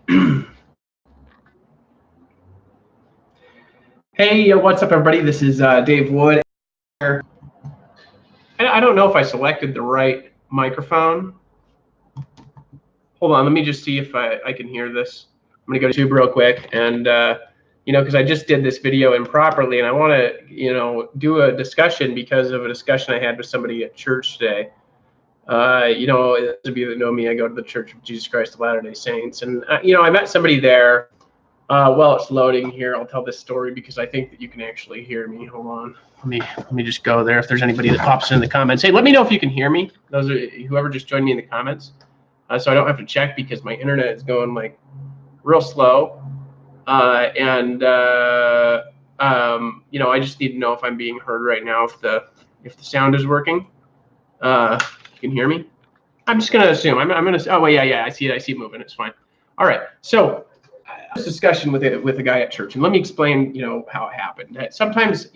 Hey, what's up, everybody? This is Dave Wood. I don't know if I selected the right microphone. Hold on, let me just see if I can hear this. I'm going to go to YouTube real quick, and because I just did this video improperly, and I want to do a discussion because of a discussion I had with somebody at church today. Those of you that know me, I go to the Church of Jesus Christ of Latter-day Saints, and I met somebody there. While it's loading here, I'll tell this story because I think that you can actually hear me. Hold on. Let me just go there. If there's anybody that pops in the comments, hey, let me know if you can hear me. Those are whoever just joined me in the comments, so I don't have to check because my internet is going like real slow, I just need to know if I'm being heard right now. If the sound is working, you can hear me. I'm just gonna assume. I'm gonna. Oh wait, yeah. I see it. I see it moving. It's fine. All right. So this discussion with a guy at church, and let me explain how it happened. Sometimes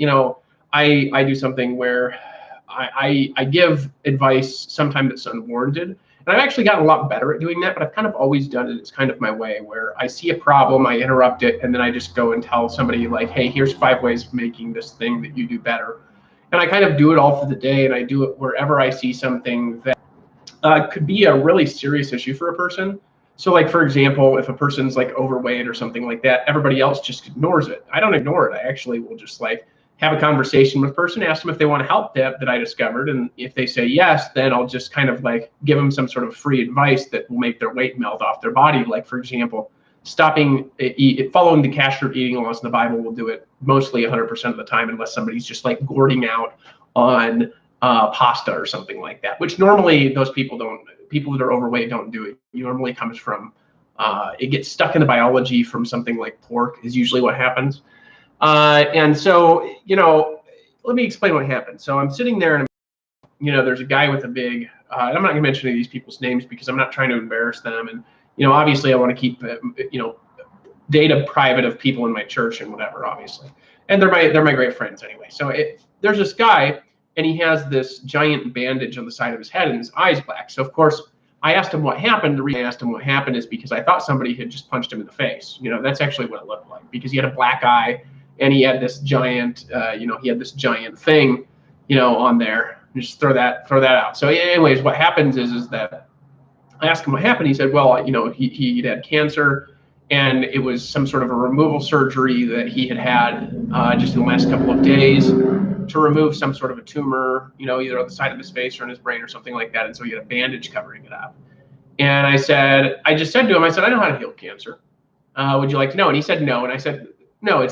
I do something where I give advice sometimes that's unwarranted, and I've actually gotten a lot better at doing that, but I've kind of always done it. It's kind of my way where I see a problem, I interrupt it, and then I just go and tell somebody like, hey, here's 5 ways of making this thing that you do better. And I kind of do it all for the day, and I do it wherever I see something that could be a really serious issue for a person. So like, for example, if a person's like overweight or something like that, everybody else just ignores it. I don't ignore it. I actually will just like have a conversation with the person, ask them if they want to help that I discovered. And if they say yes, then I'll just kind of like give them some sort of free advice that will make their weight melt off their body. Like, for example, following the castrative eating laws in the Bible will do it mostly 100% of the time, unless somebody's just like gording out on pasta or something like that, which normally those people that are overweight don't do it. It normally comes from, it gets stuck in the biology from something like pork is usually what happens. And so, let me explain what happened. So I'm sitting there and, there's a guy with a big, I'm not gonna mention any of these people's names because I'm not trying to embarrass them. And, obviously I want to keep, data private of people in my church and whatever, obviously. And they're my great friends anyway. So there's this guy, and he has this giant bandage on the side of his head and his eyes black. So of course, I asked him what happened. The reason I asked him what happened is because I thought somebody had just punched him in the face. That's actually what it looked like, because he had a black eye and he had this giant, thing, on there. Just throw that out. So anyways, what happens is that I asked him what happened. He said, well, he'd had cancer, and it was some sort of a removal surgery that he had just in the last couple of days to remove some sort of a tumor, either on the side of his face or in his brain or something like that. And so he had a bandage covering it up. And I just said to him, I said, I know how to heal cancer. Would you like to know? And he said no. And I said, no,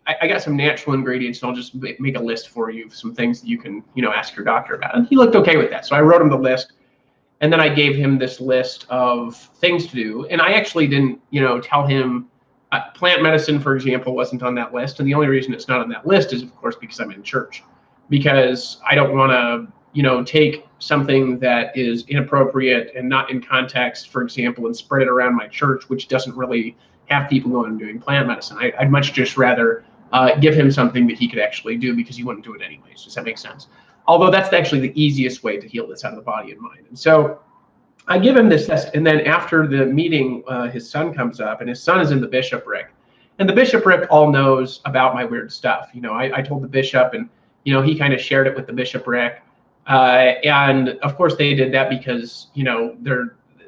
I got some natural ingredients, and I'll just make a list for you of some things that you can, ask your doctor about. And he looked okay with that. So I wrote him the list. And then I gave him this list of things to do. And I actually didn't, tell him plant medicine, for example, wasn't on that list. And the only reason it's not on that list is, of course, because I'm in church, because I don't want to, take something that is inappropriate and not in context, for example, and spread it around my church, which doesn't really have people going and doing plant medicine. I'd much just rather give him something that he could actually do, because he wouldn't do it anyways. Does that make sense? Although that's actually the easiest way to heal this out of the body and mind. And so I give him this test, and then after the meeting, his son comes up, and his son is in the bishopric. And the bishopric all knows about my weird stuff. I told the bishop, and, he kind of shared it with the bishopric. And of course they did that because,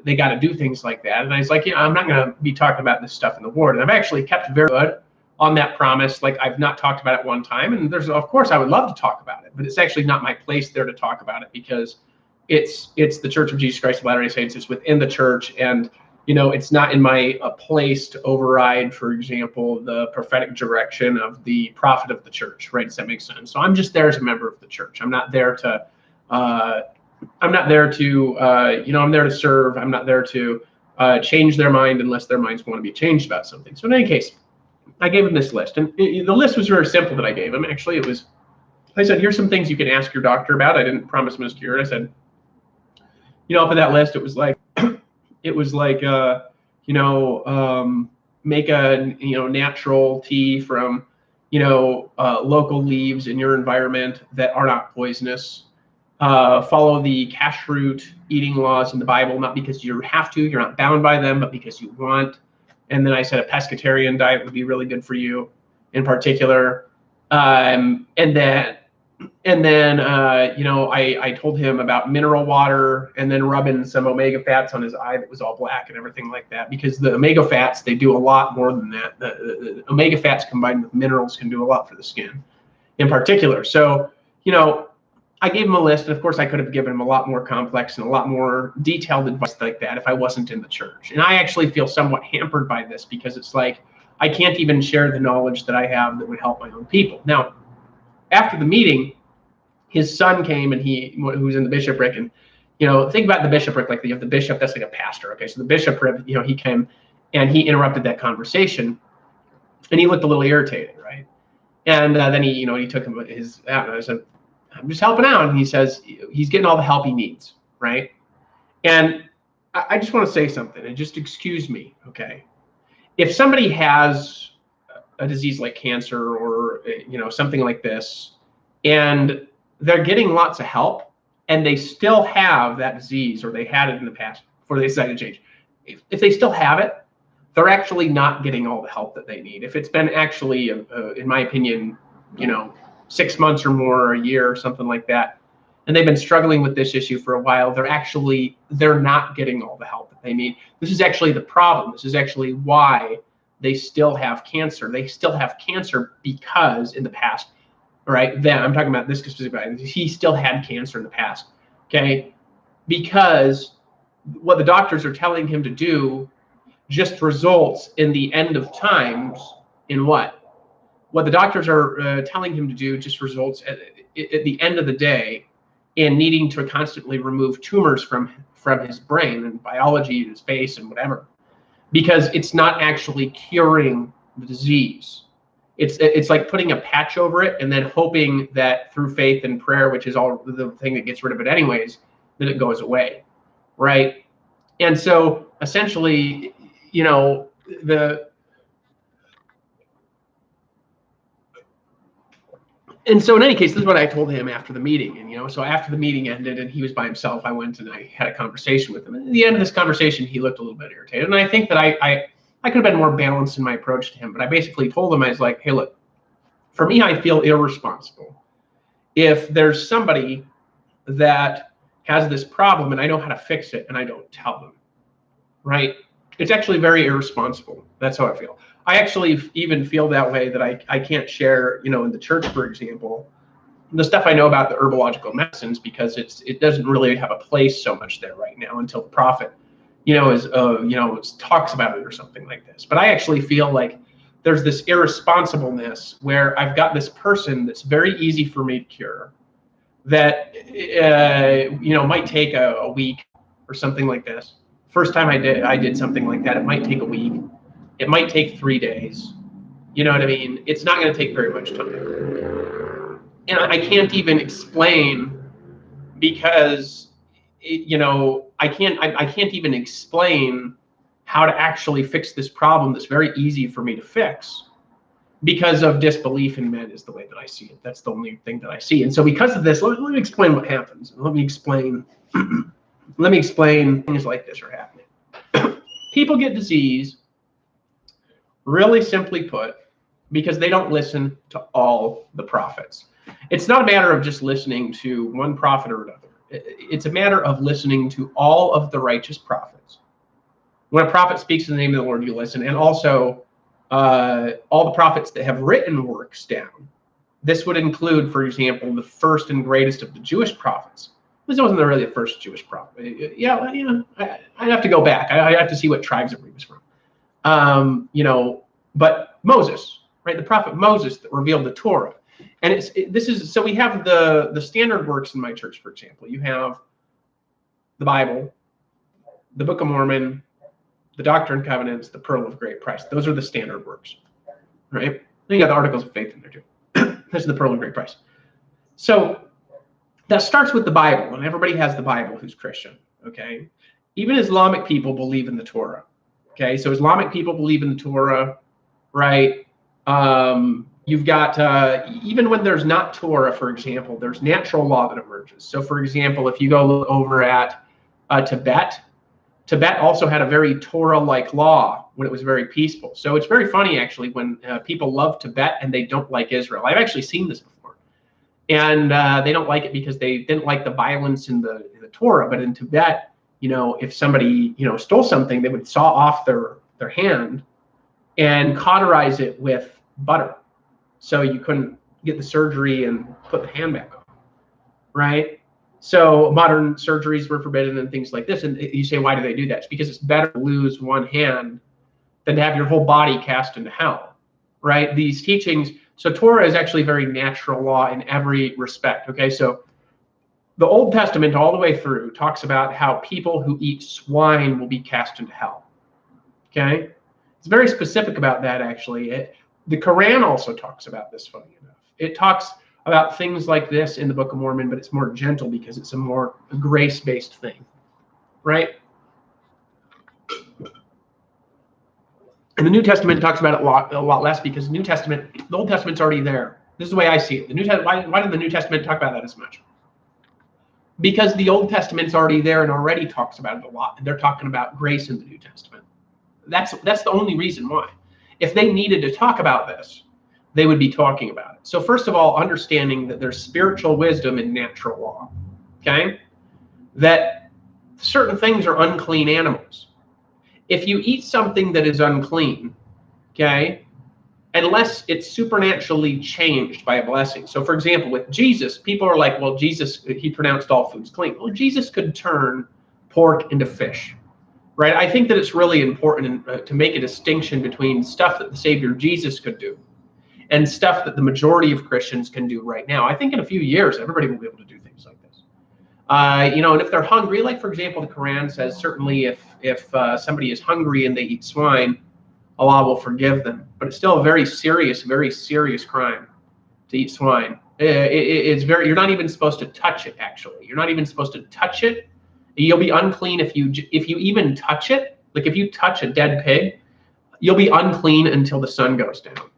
they got to do things like that. And I was like, I'm not going to be talking about this stuff in the ward. And I've actually kept very good on that promise. Like, I've not talked about it one time. And of course I would love to talk about it, but it's actually not my place there to talk about it, because it's the Church of Jesus Christ of Latter-day Saints. It's within the church, and it's not in my place to override, for example, the prophetic direction of the prophet of the church, right? Does that make sense? So I'm just there as a member of the church. I'm not there to I'm there to serve. I'm not there to change their mind unless their minds want to be changed about something. So in any case, I gave him this list, and the list was very simple that I gave him. Actually, I said, here's some things you can ask your doctor about. I didn't promise him his cure. I said, up in that list, it was like, make a, natural tea from, local leaves in your environment that are not poisonous. follow the kashrut eating laws in the Bible, not because you have to, you're not bound by them, but because you want. And then I said a pescatarian diet would be really good for you in particular. And then I told him about mineral water and then rubbing some omega fats on his eye that was all black and everything like that, because the omega fats, they do a lot more than that. The omega fats combined with minerals can do a lot for the skin in particular. So, I gave him a list, and of course I could have given him a lot more complex and a lot more detailed advice like that if I wasn't in the church. And I actually feel somewhat hampered by this, because it's like I can't even share the knowledge that I have that would help my own people. Now, after the meeting, his son came, and who's in the bishopric, and think about the bishopric like you have the bishop that's like a pastor. Okay, so the bishopric, he came and he interrupted that conversation, and he looked a little irritated, right? And then he took him his. I said, I'm just helping out, and he says he's getting all the help he needs, right? And I just want to say something, and just excuse me, okay? If somebody has a disease like cancer or something like this, and they're getting lots of help, and they still have that disease, or they had it in the past before they decided to change. If they still have it, they're actually not getting all the help that they need. If it's been actually, in my opinion, 6 months or more, or a year or something like that, and they've been struggling with this issue for a while, they're not getting all the help that they need. This is actually the problem. This is actually why they still have cancer. They still have cancer because in the past, right? Then I'm talking about this specifically. He still had cancer in the past, okay? Because what the doctors are telling him to do just results in the end of times in what? What the doctors are telling him to do just results at the end of the day in needing to constantly remove tumors from his brain and biology and his face and whatever, because it's not actually curing the disease. It's like putting a patch over it and then hoping that through faith and prayer, which is all the thing that gets rid of it anyways, that it goes away, right? And so essentially, And so in any case, this is what I told him after the meeting. And, so after the meeting ended and he was by himself, I went and I had a conversation with him. And at the end of this conversation, he looked a little bit irritated. And I think that I could have been more balanced in my approach to him. But I basically told him, I was like, hey, look, for me, I feel irresponsible if there's somebody that has this problem and I know how to fix it and I don't tell them, right? It's actually very irresponsible. That's how I feel. I actually even feel that way, that I can't share, in the church, for example, the stuff I know about the herbological medicines, because it doesn't really have a place so much there right now until the prophet, talks about it or something like this. But I actually feel like there's this irresponsibleness where I've got this person that's very easy for me to cure, that might take a week or something like this. First time I did something like that, it might take a week. It might take 3 days. You know what I mean? It's not going to take very much time. And I can't even explain, because, I can't even explain how to actually fix this problem that's very easy for me to fix, because of disbelief in men is the way that I see it. That's the only thing that I see. And so because of this, let me explain what happens. Let me explain things like this are happening. People get disease, really simply put, because they don't listen to all the prophets. It's not a matter of just listening to one prophet or another. It's a matter of listening to all of the righteous prophets. When a prophet speaks in the name of the Lord, you listen. And also all the prophets that have written works down. This would include, for example, the first and greatest of the Jewish prophets. This wasn't really the first Jewish prophet. I'd have to go back. I have to see what tribes it was from. But Moses, right? The prophet Moses that revealed the Torah. And so we have the standard works in my church, for example. You have the Bible, the Book of Mormon, the Doctrine and Covenants, the Pearl of Great Price. Those are the standard works, right? Then you got the Articles of Faith in there too. This is the Pearl of Great Price. So that starts with the Bible, and everybody has the Bible who's Christian, okay? Even Islamic people believe in the Torah, okay? So Islamic people believe in the Torah, right? You've got, even when there's not Torah, for example, there's natural law that emerges. So for example, if you go look over at Tibet, Tibet also had a very Torah-like law when it was very peaceful. So it's very funny, actually, when people love Tibet and they don't like Israel. I've actually seen this before. And they don't like it because they didn't like the violence in the Torah. But in Tibet, if somebody, stole something, they would saw off their hand and cauterize it with butter. So you couldn't get the surgery and put the hand back on, right? So modern surgeries were forbidden and things like this. And you say, why do they do that? It's because it's better to lose one hand than to have your whole body cast into hell, right? These teachings, so Torah is actually very natural law in every respect, okay? So the Old Testament all the way through talks about how people who eat swine will be cast into hell, okay? It's very specific about that, actually. The Quran also talks about this, funny enough. It talks about things like this in the Book of Mormon, but it's more gentle because it's a more grace-based thing, right? And the New Testament talks about it a lot less because the Old Testament's already there. This is the way I see it. Why did the New Testament talk about that as much? Because the Old Testament's already there and already talks about it a lot. And they're talking about grace in the New Testament. That's the only reason why. If they needed to talk about this, they would be talking about it. So first of all, understanding that there's spiritual wisdom in natural law, okay? That certain things are unclean animals. If you eat something that is unclean, okay, unless it's supernaturally changed by a blessing. So for example, with Jesus, people are like, well, Jesus, he pronounced all foods clean. Well, Jesus could turn pork into fish. Right, I think that it's really important to make a distinction between stuff that the Savior Jesus could do and stuff that the majority of Christians can do right now. I think in a few years, everybody will be able to do things like this. And if they're hungry, like for example, the Quran says certainly if somebody is hungry and they eat swine, Allah will forgive them. But it's still a very serious crime to eat swine. You're not even supposed to touch it. Actually, you're not even supposed to touch it. You'll be unclean if you even touch it. Like if you touch a dead pig, you'll be unclean until the sun goes down,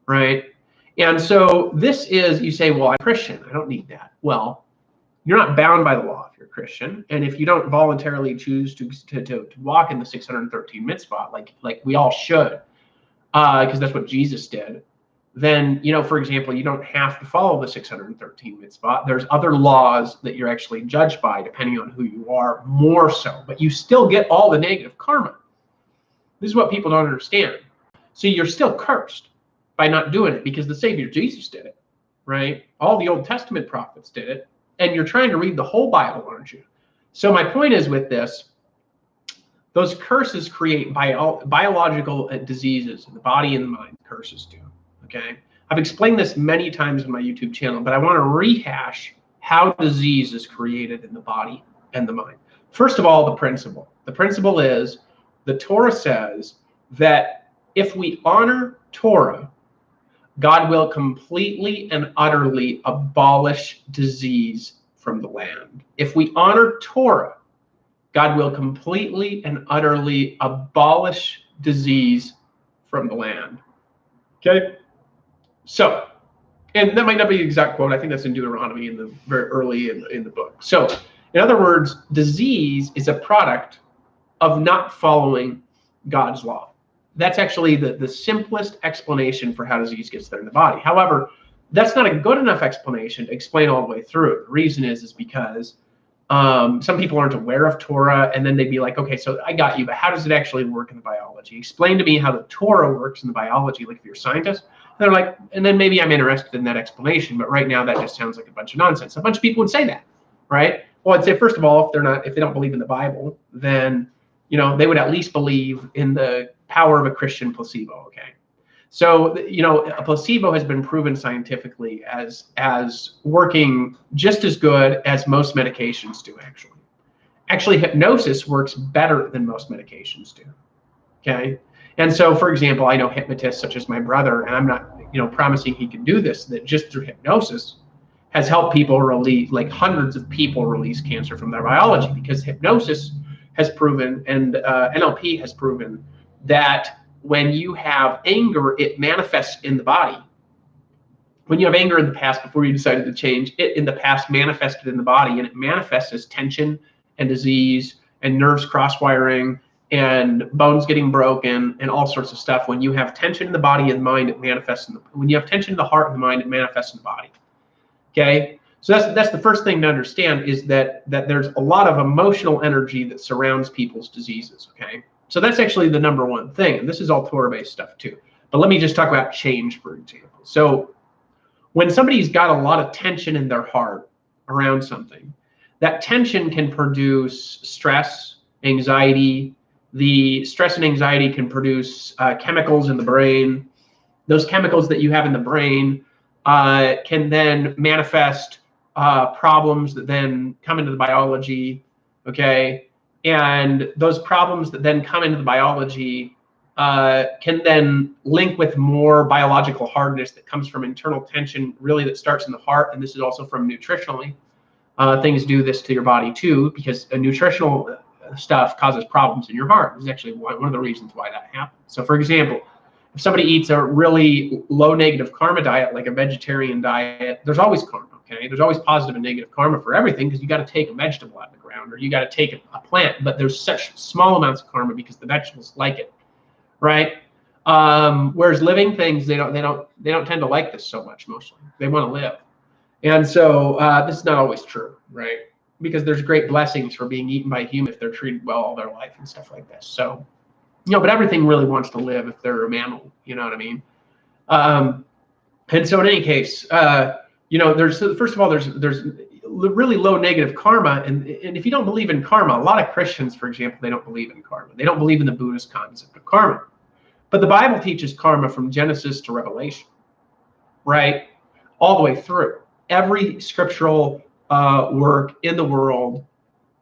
right? And so this is, you say, well, I'm Christian, I don't need that. Well, you're not bound by the law if you're Christian, and if you don't voluntarily choose to walk in the 613 mitzvah, like we all should, because that's what Jesus did, then, for example, you don't have to follow the 613 mitzvah. There's other laws that you're actually judged by, depending on who you are, more so. But you still get all the negative karma. This is what people don't understand. So you're still cursed by not doing it because the Savior Jesus did it, right? All the Old Testament prophets did it. And you're trying to read the whole Bible, aren't you? So my point is with this, those curses create biological diseases in the body and the mind. Curses do. Okay, I've explained this many times on my YouTube channel, but I want to rehash how disease is created in the body and the mind. First of all, the principle. The principle is the Torah says that if we honor Torah, God will completely and utterly abolish disease from the land. If we honor Torah, God will completely and utterly abolish disease from the land. Okay? So, and that might not be the exact quote. I think that's in Deuteronomy in the very early in the book. So, in other words, disease is a product of not following God's law. That's actually the simplest explanation for how disease gets there in the body. However, that's not a good enough explanation to explain all the way through. The reason is because some people aren't aware of Torah, and then they'd be like, okay, so I got you, but how does it actually work in the biology? Explain to me how the Torah works in the biology, like if you're a scientist. And they're like, and then maybe I'm interested in that explanation, but right now that just sounds like a bunch of nonsense. A bunch of people would say that, right? Well, I'd say, first of all, if they don't believe in the Bible, then, they would at least believe in the power of a Christian placebo, okay? So, a placebo has been proven scientifically as working just as good as most medications do, actually. Actually, hypnosis works better than most medications do, okay? And so, for example, I know hypnotists such as my brother, and I'm not, promising he can do this, that just through hypnosis has helped people release, like hundreds of people release cancer from their biology, because hypnosis has proven, and NLP has proven, that when you have anger, it manifests in the body. when you have anger in the past before you decided to change, it in the past manifested in the body, and it manifests as tension and disease and nerves cross-wiring and bones getting broken and all sorts of stuff. When you have tension in the body and mind, it manifests in the, when you have tension in the heart and the mind, it manifests in the body. Okay, so that's the first thing to understand, is that there's a lot of emotional energy that surrounds people's diseases. Okay, so that's actually the number one thing, and this is all Torah-based stuff too. But let me just talk about change, for example. So when somebody's got a lot of tension in their heart around something, that tension can produce stress, anxiety. The stress and anxiety can produce chemicals in the brain. Those chemicals that you have in the brain can then manifest problems that then come into the biology, okay? And those problems that then come into the biology can then link with more biological hardness that comes from internal tension, really, that starts in the heart. And this is also from nutritionally. Things do this to your body too, because nutritional stuff causes problems in your heart. This is actually one of the reasons why that happens. So for example, if somebody eats a really low negative karma diet, like a vegetarian diet, there's always karma, okay? There's always positive and negative karma for everything, because you got to take a vegetable out of the ground, or you got to take a plant, but there's such small amounts of karma because the vegetables like it, right? Whereas living things, they don't tend to like this so much. Mostly they want to live. And so this is not always true, right? Because there's great blessings for being eaten by a human if they're treated well all their life and stuff like this. So, but everything really wants to live if they're a mammal, you know what I mean? And so in any case, there's, first of all, there's really low negative karma. And if you don't believe in karma, a lot of Christians, for example, they don't believe in karma. They don't believe in the Buddhist concept of karma. But the Bible teaches karma from Genesis to Revelation, right? All the way through. Every scriptural work in the world,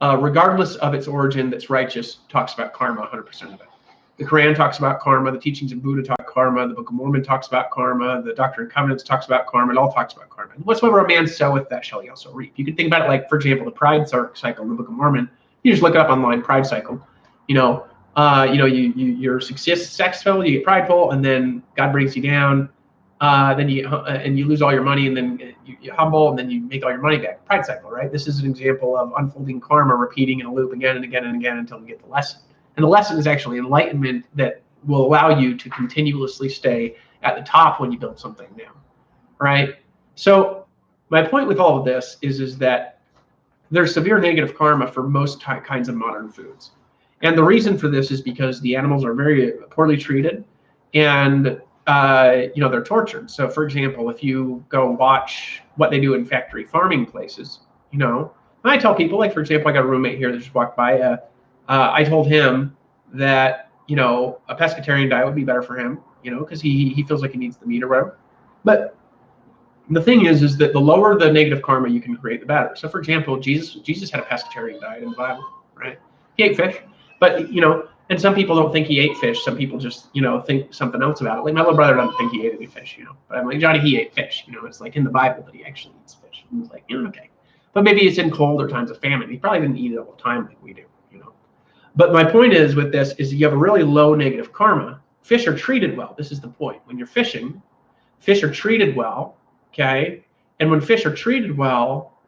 regardless of its origin, that's righteous, talks about karma 100% of it. The Quran talks about karma. The teachings of Buddha talk karma. The Book of Mormon talks about karma. The Doctrine and Covenants talks about karma. It all talks about karma. Whatsoever a man soweth, that shall he also reap. You can think about it like, for example, the pride cycle in the Book of Mormon. You just look it up online, pride cycle. You're successful, you get prideful, and then God brings you down. Then you lose all your money, and then you humble, and then you make all your money back. Pride cycle, right? This is an example of unfolding karma repeating in a loop again and again and again until you get the lesson. And the lesson is actually enlightenment that will allow you to continuously stay at the top when you build something new, right? So my point with all of this is that there's severe negative karma for most kinds of modern foods. And the reason for this is because the animals are very poorly treated, and they're tortured. So for example, if you go watch what they do in factory farming places, and I tell people, like, for example, I got a roommate here that just walked by. I told him that, a pescatarian diet would be better for him, because he feels like he needs the meat or whatever. But the thing is that the lower the negative karma you can create, the better. So for example, Jesus had a pescatarian diet in the Bible, right? He ate fish, but, and some people don't think he ate fish. Some people just, think something else about it. Like my little brother doesn't think he ate any fish, But I'm like, Johnny, he ate fish. It's like in the Bible that he actually eats fish. And he's like, okay. But maybe it's in colder times of famine. He probably didn't eat it all the time like we do, But my point is with this is you have a really low negative karma. Fish are treated well. This is the point. When you're fishing, fish are treated well, okay? And when fish are treated well,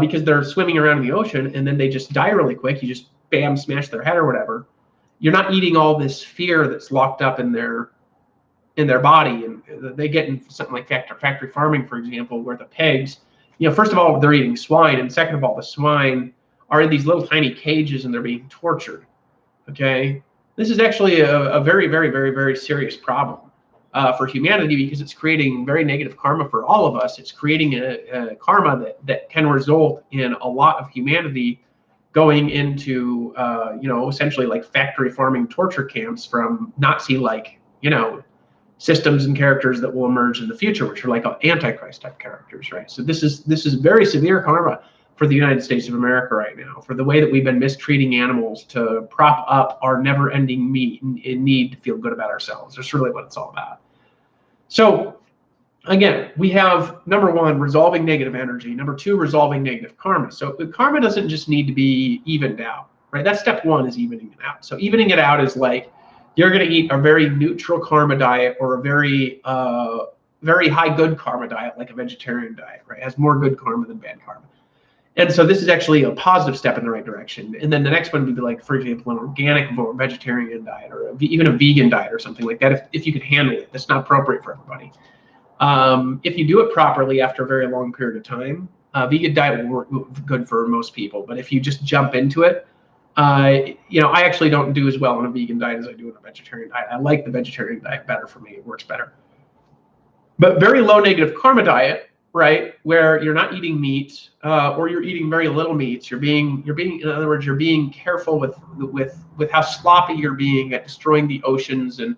because they're swimming around in the ocean and then they just die really quick, you just bam, smash their head or whatever. You're not eating all this fear that's locked up in their body, and they get in something like factory farming, for example, where the pigs, first of all, they're eating swine, and second of all, the swine are in these little tiny cages and they're being tortured. Okay, this is actually a very, very, very, very serious problem for humanity, because it's creating very negative karma for all of us. It's creating a karma that can result in a lot of humanity going into, essentially like factory farming torture camps from Nazi-like, systems and characters that will emerge in the future, which are like Antichrist type characters, right? So this is very severe karma for the United States of America right now, for the way that we've been mistreating animals to prop up our never-ending need to feel good about ourselves. That's really what it's all about. So again, we have, number one, resolving negative energy. Number two, resolving negative karma. So the karma doesn't just need to be evened out, right? That's step one, is evening it out. So evening it out is like, you're going to eat a very neutral karma diet, or a very very high good karma diet, like a vegetarian diet, right? It has more good karma than bad karma. And so this is actually a positive step in the right direction. And then the next one would be like, for example, an organic vegetarian diet, or even a vegan diet or something like that, if you could handle it. That's not appropriate for everybody. If you do it properly after a very long period of time, vegan diet will work good for most people. But if you just jump into it, I actually don't do as well on a vegan diet as I do on a vegetarian diet. I like the vegetarian diet better for me. It works better. But very low negative karma diet, right, where you're not eating meat, or you're eating very little meat. You're being, in other words, you're being careful with how sloppy you're being at destroying the oceans and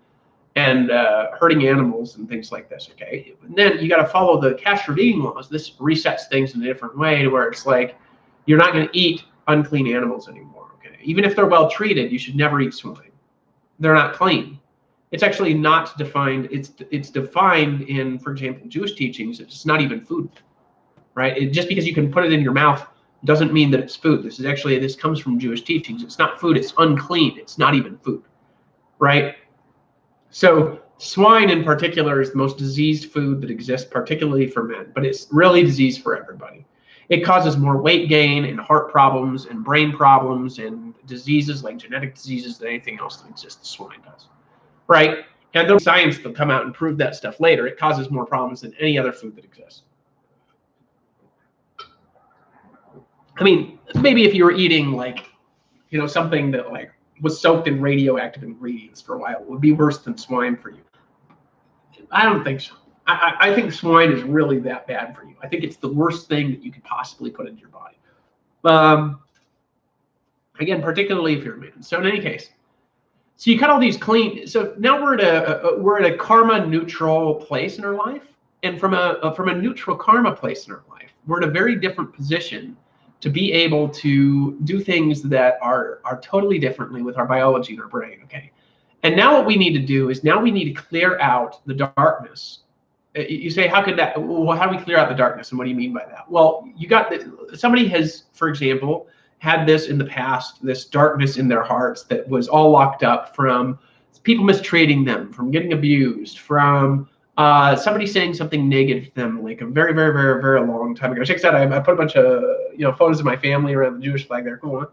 hurting animals and things like this. Okay, and then you got to follow the castrate vegan laws. This resets things in a different way, to where it's like you're not going to eat unclean animals anymore. Okay, even if they're well treated, you should never eat swine. They're not clean. It's actually not defined. It's defined in, for example, Jewish teachings. It's not even food, right? Just because you can put it in your mouth doesn't mean that it's food. This comes from Jewish teachings. It's not food. It's unclean. It's not even food, right? So swine in particular is the most diseased food that exists, particularly for men, but it's really diseased for everybody. It causes more weight gain and heart problems and brain problems and diseases like genetic diseases than anything else that exists. Swine does. Right? And the science will come out and prove that stuff later. It causes more problems than any other food that exists. I mean, maybe if you were eating like, something that like was soaked in radioactive ingredients for a while, it would be worse than swine for you. I don't think so. I think swine is really that bad for you. I think it's the worst thing that you could possibly put into your body. Again, particularly if you're a man. So in any case, so you cut all these clean. So now we're at a karma neutral place in our life, and from a neutral karma place in our life, we're in a very different position to be able to do things that are totally differently with our biology and our brain. Okay, and now what we need to do is we need to clear out the darkness. You say, how could that? Well, how do we clear out the darkness, and what do you mean by that? Well, somebody has, for example, had this in the past, this darkness in their hearts that was all locked up from people mistreating them, from getting abused, from somebody saying something negative to them, like a very, very, very, very long time ago. Check this out. I put a bunch of photos of my family around the Jewish flag there. Cool, huh?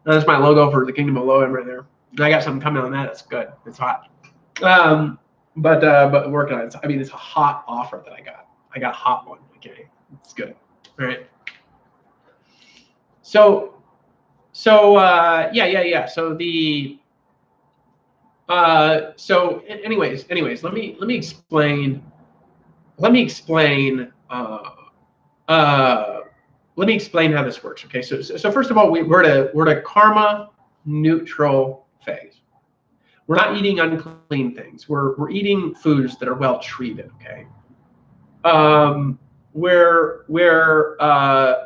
That's my logo for the Kingdom of Elohim right there. And I got something coming on that. It's good. It's hot. But working on it. I mean, it's a hot offer that I got. I got a hot one. Okay, it's good. All right. So yeah. So anyways, let me explain how this works. Okay, so first of all, we're at a karma neutral phase. We're not eating unclean things. We're eating foods that are well treated. Okay. We're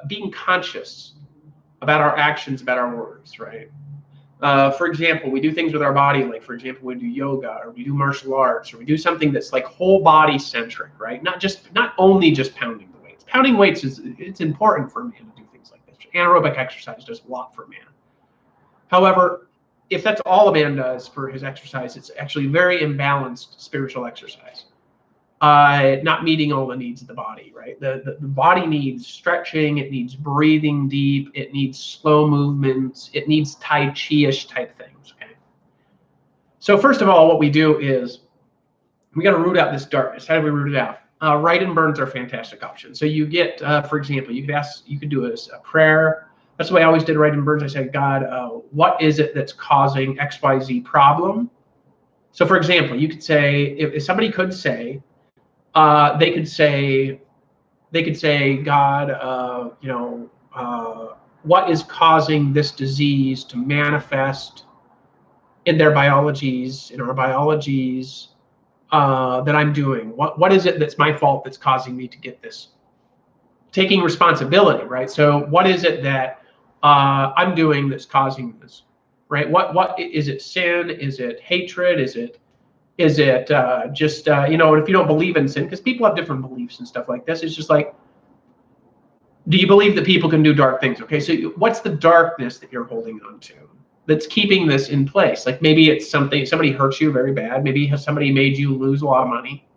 being conscious about our actions, about our words, right? For example, we do things with our body, like, for example, we do yoga, or we do martial arts, or we do something that's like whole body centric, right? Not only just pounding the weights. Pounding weights it's important for a man to do things like this. Anaerobic exercise does a lot for a man. However, if that's all a man does for his exercise, it's actually very imbalanced spiritual exercise. Not meeting all the needs of the body, right? The body needs stretching, it needs breathing deep, it needs slow movements, it needs Tai Chi-ish type things, okay? So first of all, what we do is we got to root out this darkness. How do we root it out? Write and burns are a fantastic option. So you get, for example, you could do a prayer. That's the way I always did write and burns. I said, God, what is it that's causing XYZ problem? So for example, you could say, if somebody could say, they could say, God, what is causing this disease to manifest in their biologies, in our biologies, that I'm doing? What is it that's my fault that's causing me to get this? Taking responsibility, right? So what is it that I'm doing that's causing this, right? What is it? Sin? Is it hatred? Is it just, if you don't believe in sin, because people have different beliefs and stuff like this, it's just like, do you believe that people can do dark things? Okay, so what's the darkness that you're holding on to that's keeping this in place? Like maybe it's somebody hurt you very bad. Maybe somebody made you lose a lot of money.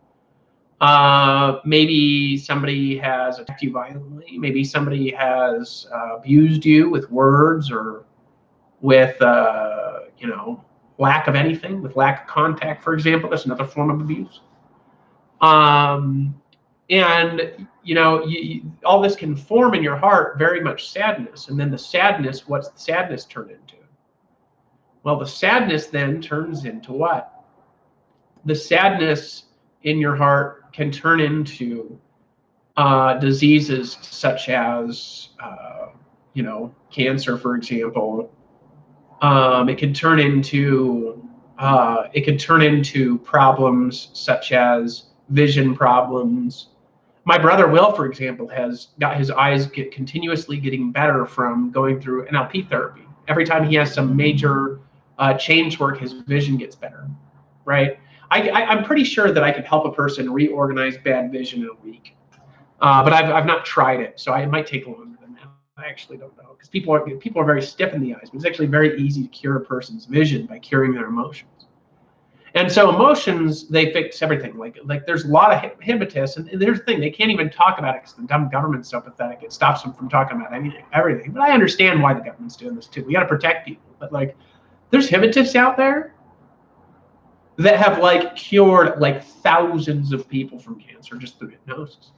Maybe somebody has attacked you violently. Maybe somebody has abused you with words or with, lack of anything, with lack of contact, for example. That's another form of abuse. And all this can form in your heart very much sadness. And then the sadness, what's the sadness turn into? Well, the sadness then turns into what? The sadness in your heart can turn into diseases such as, cancer, for example. It can turn into problems such as vision problems. My brother Will, for example, has got his eyes continuously getting better from going through NLP therapy. Every time he has some major change work, his vision gets better, right? I'm pretty sure that I could help a person reorganize bad vision in a week, but I've not tried it, so it might take longer than that. I actually don't know, because people are very stiff in the eyes, but it's actually very easy to cure a person's vision by curing their emotions. And so emotions, they fix everything. Like there's a lot of hypnotists, and there's the thing, they can't even talk about it because the dumb government's so pathetic. It stops them from talking about everything. But I understand why the government's doing this too. We got to protect people. But there's hypnotists out there that have cured thousands of people from cancer just through hypnosis.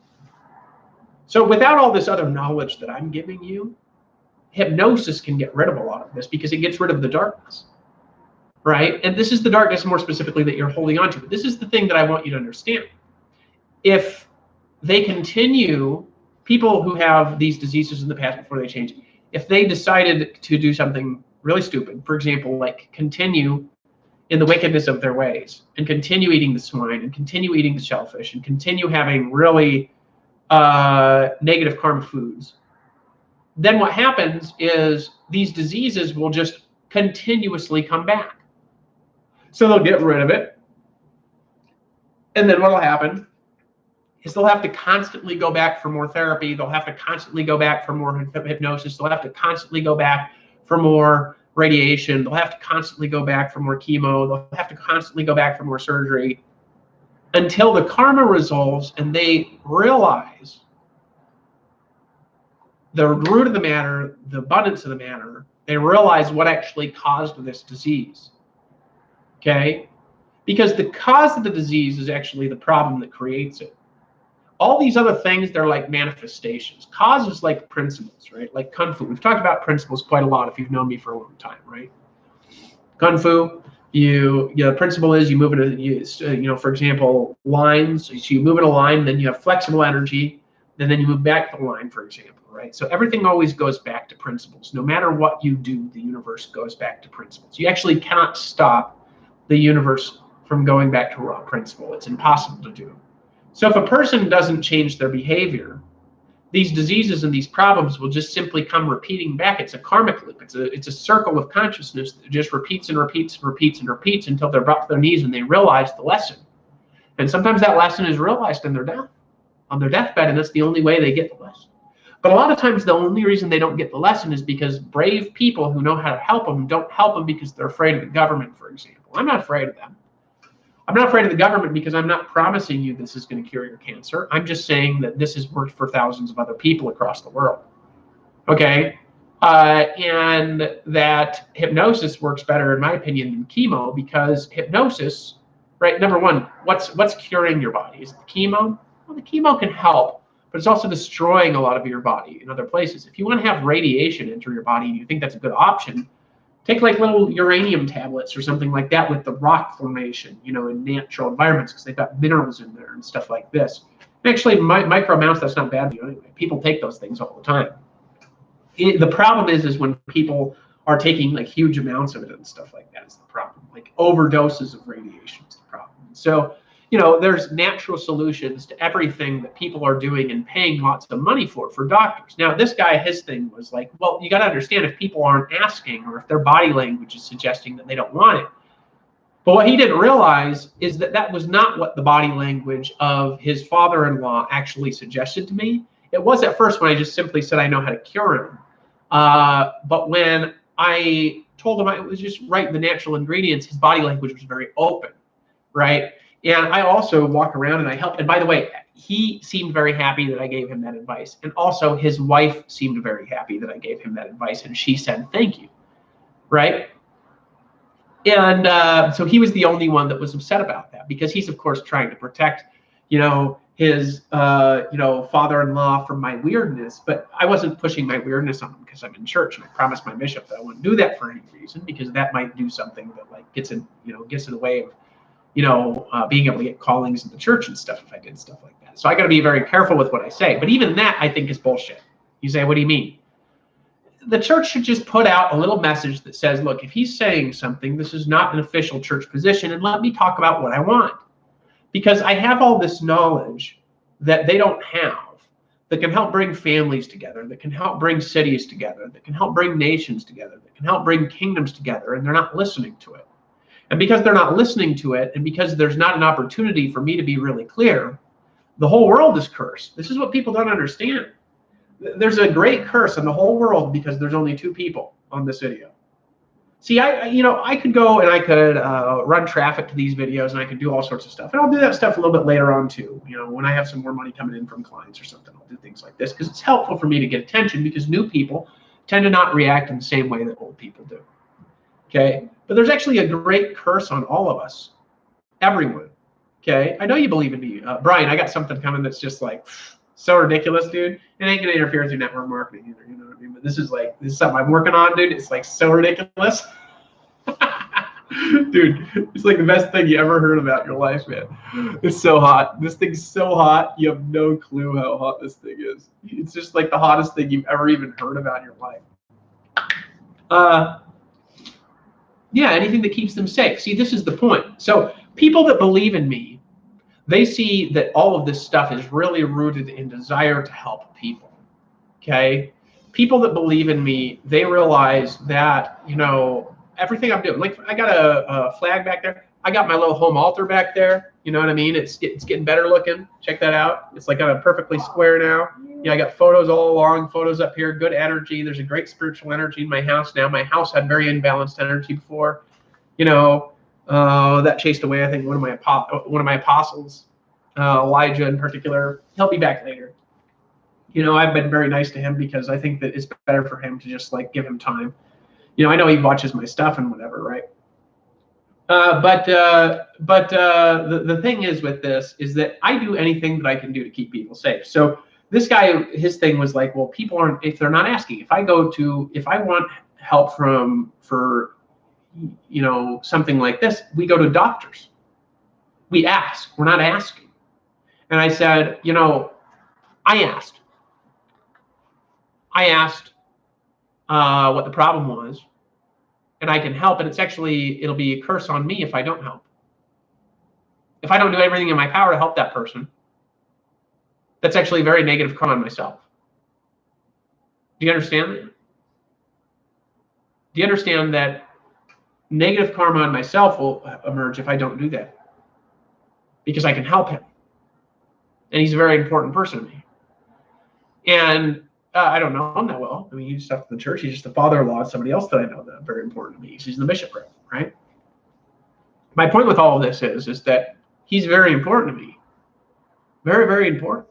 So without all this other knowledge that I'm giving you, hypnosis can get rid of a lot of this because it gets rid of the darkness. Right? And this is the darkness more specifically that you're holding on to. But this is the thing that I want you to understand. If they continue, people who have these diseases in the past before they change, if they decided to do something really stupid, for example, continue in the wickedness of their ways and continue eating the swine and continue eating the shellfish and continue having really negative karma foods, then what happens is these diseases will just continuously come back. So they'll get rid of it. And then what'll happen is they'll have to constantly go back for more therapy. They'll have to constantly go back for more hypnosis. They'll have to constantly go back for more radiation. They'll have to constantly go back for more chemo. They'll have to constantly go back for more surgery until the karma resolves and they realize the root of the matter, the abundance of the matter. They realize what actually caused this disease. Okay? Because the cause of the disease is actually the problem that creates it. All these other things, they're like manifestations. Cause is like principles, right? Like Kung Fu. We've talked about principles quite a lot if you've known me for a long time, right? Kung Fu, the principle is you move it, for example, lines. So you move in a line, then you have flexible energy, and then you move back to the line, for example, right? So everything always goes back to principles. No matter what you do, the universe goes back to principles. You actually cannot stop the universe from going back to raw principle. It's impossible to do. So if a person doesn't change their behavior, these diseases and these problems will just simply come repeating back. It's a karmic loop. It's a circle of consciousness that just repeats and repeats and repeats and repeats until they're brought to their knees and they realize the lesson. And sometimes that lesson is realized in their death, on their deathbed, and that's the only way they get the lesson. But a lot of times the only reason they don't get the lesson is because brave people who know how to help them don't help them because they're afraid of the government, for example. I'm not afraid of them. I'm not afraid of the government because I'm not promising you this is going to cure your cancer. I'm just saying that this has worked for thousands of other people across the world. Okay? And that hypnosis works better, in my opinion, than chemo because hypnosis, right, number one, what's curing your body? Is it the chemo? Well, the chemo can help, but it's also destroying a lot of your body in other places. If you want to have radiation enter your body and you think that's a good option, take little uranium tablets or something like that with the rock formation, in natural environments because they've got minerals in there and stuff like this. And actually, micro amounts, that's not bad for you anyway. People take those things all the time. The problem is when people are taking huge amounts of it and stuff like that is the problem. Overdoses of radiation is the problem. So, there's natural solutions to everything that people are doing and paying lots of money for doctors. Now, this guy, his thing was well, you got to understand if people aren't asking or if their body language is suggesting that they don't want it. But what he didn't realize is that that was not what the body language of his father-in-law actually suggested to me. It was at first when I just simply said I know how to cure him. But when I told him I was just right, the natural ingredients, his body language was very open, right? And I also walk around and I help. And by the way, he seemed very happy that I gave him that advice. And also his wife seemed very happy that I gave him that advice. And she said, thank you. Right. And so he was the only one that was upset about that, because he's, of course, trying to protect, his, father-in-law from my weirdness. But I wasn't pushing my weirdness on him because I'm in church, and I promised my bishop that I wouldn't do that for any reason, because that might do something that like gets in the way of, being able to get callings in the church and stuff if I did stuff like that. So I got to be very careful with what I say. But even that, I think, is bullshit. You say, what do you mean? The church should just put out a little message that says, look, if he's saying something, this is not an official church position, and let me talk about what I want. Because I have all this knowledge that they don't have, that can help bring families together, that can help bring cities together, that can help bring nations together, that can help bring kingdoms together, and they're not listening to it. And because they're not listening to it, and because there's not an opportunity for me to be really clear, the whole world is cursed. This is what people don't understand. There's a great curse in the whole world because there's only 2 people on this video. See, I could go and I could run traffic to these videos, and I could do all sorts of stuff. And I'll do that stuff a little bit later on too. When I have some more money coming in from clients or something, I'll do things like this because it's helpful for me to get attention, because new people tend to not react in the same way that old people do. Okay? But there's actually a great curse on all of us, everyone. Okay? I know you believe in me. Brian, I got something coming that's just like so ridiculous, dude. It ain't gonna interfere with your network marketing either, you know what I mean? But this is something I'm working on, dude. It's like so ridiculous. Dude, it's like the best thing you ever heard about in your life, man. It's so hot. This thing's so hot, you have no clue how hot this thing is. It's just like the hottest thing you've ever even heard about in your life. Yeah, anything that keeps them safe. See, this is the point. So people that believe in me, they see that all of this stuff is really rooted in desire to help people, okay? People that believe in me, they realize that, everything I'm doing, like I got a flag back there. I got my little home altar back there. You know what I mean? It's getting better looking. Check that out. It's like got a perfectly square now. I got photos all along, photos up here, good energy. There's a great spiritual energy in my house now. My house had very imbalanced energy before, that chased away, I think, one of my apostles, Elijah in particular. He'll be back later. I've been very nice to him because I think that it's better for him to just like give him time. I know he watches my stuff and whatever, right? But the thing is with this is that I do anything that I can do to keep people safe. So this guy, his thing was like, well, people aren't, if they're not asking. If I want help for something like this, we go to doctors. We ask. We're not asking. And I said, I asked what the problem was, and I can help. And it'll be a curse on me if I don't help. If I don't do everything in my power to help that person, that's actually a very negative karma on myself. Do you understand that? Do you understand that negative karma on myself will emerge if I don't do that? Because I can help him. And he's a very important person to me. And I don't know him that well. I mean, he's stuff in the church. He's just the father-in-law of somebody else that I know that's very important to me. He's the bishopric, right? My point with all of this is that he's very important to me. Very, very important.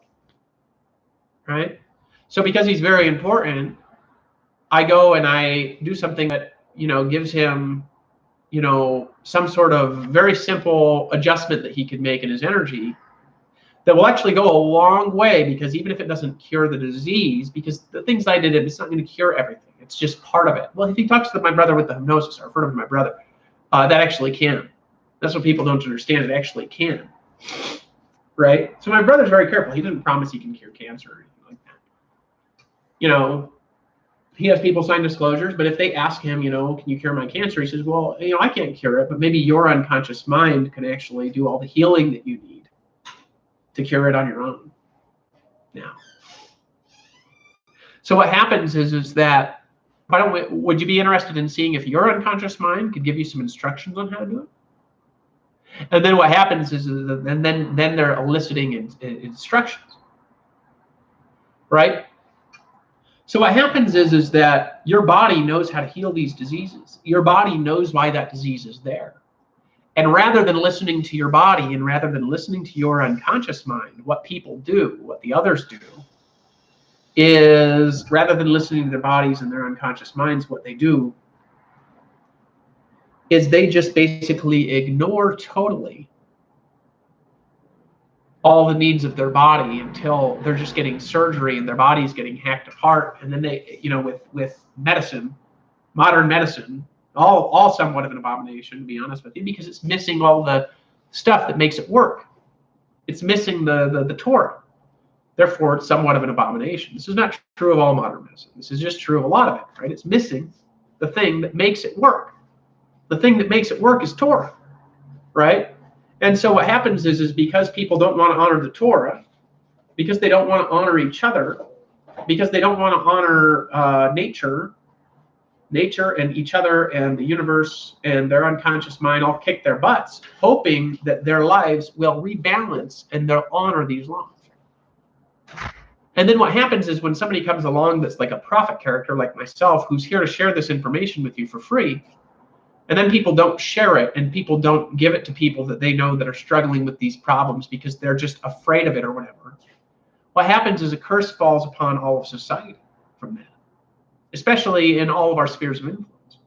Right? So because he's very important, I go and I do something that, gives him, some sort of very simple adjustment that he could make in his energy that will actually go a long way, because even if it doesn't cure the disease, because the things I did, it's not going to cure everything. It's just part of it. Well, if he talks to my brother with the hypnosis, or I've heard of my brother, that actually can. That's what people don't understand. It actually can. Right? So my brother's very careful. He doesn't promise he can cure cancer or anything like that. He has people sign disclosures, but if they ask him, can you cure my cancer? He says, well, I can't cure it, but maybe your unconscious mind can actually do all the healing that you need to cure it on your own now. So what happens is that, would you be interested in seeing if your unconscious mind could give you some instructions on how to do it? And then what happens is, and then they're eliciting instructions, right? So what happens is that your body knows how to heal these diseases. Your body knows why that disease is there. And rather than listening to your body and rather than listening to your unconscious mind, what people do, what the others do, is rather than listening to their bodies and their unconscious minds, what they do is they just basically ignore totally all the needs of their body until they're just getting surgery and their body's getting hacked apart. And then they, with medicine, modern medicine, all somewhat of an abomination, to be honest with you, because it's missing all the stuff that makes it work. It's missing the Torah. Therefore, it's somewhat of an abomination. This is not true of all modern medicine. This is just true of a lot of it, right? It's missing the thing that makes it work. The thing that makes it work is Torah, right? And so what happens is because people don't want to honor the Torah, because they don't want to honor each other, because they don't want to honor nature and each other and the universe and their unconscious mind all kick their butts, hoping that their lives will rebalance and they'll honor these laws. And then what happens is when somebody comes along that's like a prophet character like myself, who's here to share this information with you for free, and then people don't share it and people don't give it to people that they know that are struggling with these problems because they're just afraid of it or whatever, what happens is a curse falls upon all of society from that, especially in all of our spheres of influence,